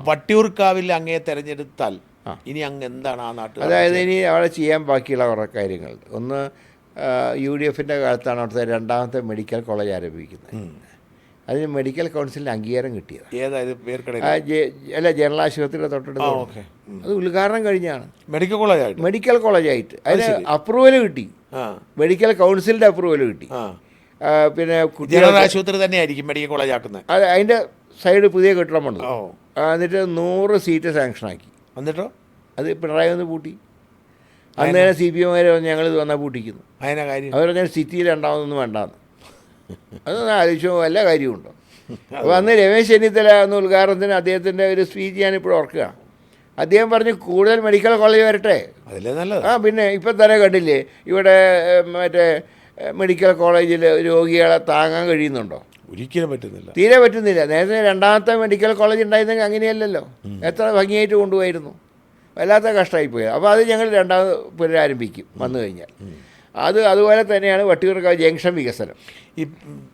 വട്ടിയൂർക്കാവിൽ അങ്ങേ തെരഞ്ഞെടുത്താൽ ഇനി അങ്ങ് എന്താണ് ആ നാട്ടിൽ? അതായത് ഇനി അവിടെ ചെയ്യാൻ ബാക്കിയുള്ള കുറേ കാര്യങ്ങൾ. ഒന്ന്, UDF കാലത്താണ് അവിടുത്തെ രണ്ടാമത്തെ മെഡിക്കൽ കോളേജ് ആരംഭിക്കുന്നത്. അതിന് മെഡിക്കൽ കൗൺസിലിന് അംഗീകാരം കിട്ടിയത്. ഏതായത് പേർക്കട? അല്ല, ജനറൽ ആശുപത്രിയുടെ തൊട്ടടുത്ത്. അത് ഉദ്ഘാടനം കഴിഞ്ഞാണ്. മെഡിക്കൽ കോളേജായിട്ട് അതിന് അപ്രൂവൽ കിട്ടി. മെഡിക്കൽ കൗൺസിലിൻ്റെ അപ്രൂവൽ കിട്ടി. പിന്നെ ജനറൽ ആശുപത്രി തന്നെയായിരിക്കും മെഡിക്കൽ കോളേജ് ആക്കുന്നത്. അതിൻ്റെ സൈഡ് പുതിയ കെട്ടിടം വന്നു. എന്നിട്ട് 100 സീറ്റ് സാങ്ഷനാക്കി. എന്നിട്ടോ അത് പിണറായി ഒന്ന് പൂട്ടി. അന്നേരം CPM ഞങ്ങളിത് വന്നാൽ പൂട്ടിക്കുന്നു. അവർ പറഞ്ഞാൽ സിറ്റിയിൽ രണ്ടാമതൊന്നും വേണ്ടാന്ന്. അതൊന്നും ആലോചിച്ചോ വല്ല കാര്യമുണ്ടോ? അപ്പോൾ അന്ന് രമേശ് ചെന്നിത്തല എന്ന ഉദ്ഘാടനത്തിന് അദ്ദേഹത്തിൻ്റെ ഒരു സ്പീച്ച് ഞാനിപ്പോഴും ഓർക്കുക. അദ്ദേഹം പറഞ്ഞു കൂടുതൽ മെഡിക്കൽ കോളേജ് വരട്ടെ. പിന്നെ ഇപ്പം തന്നെ കണ്ടില്ലേ ഇവിടെ മറ്റേ മെഡിക്കൽ കോളേജിൽ രോഗികളെ താങ്ങാൻ കഴിയുന്നുണ്ടോ? ഒരിക്കലും പറ്റുന്നില്ല, തീരെ പറ്റുന്നില്ല. നേരത്തെ രണ്ടാമത്തെ മെഡിക്കൽ കോളേജ് ഉണ്ടായിരുന്നെങ്കിൽ അങ്ങനെയല്ലല്ലോ, എത്ര ഭംഗിയായിട്ട് കൊണ്ടുപോയിരുന്നു. വല്ലാത്ത കഷ്ടമായിപ്പോയി. അപ്പോൾ അത് ഞങ്ങൾ രണ്ടാമത് പുനരാരംഭിക്കും വന്നു കഴിഞ്ഞാൽ. അതുപോലെ തന്നെയാണ് വട്ടിയൂർക്കാവ് ജംഗ്ഷൻ വികസനം. ഈ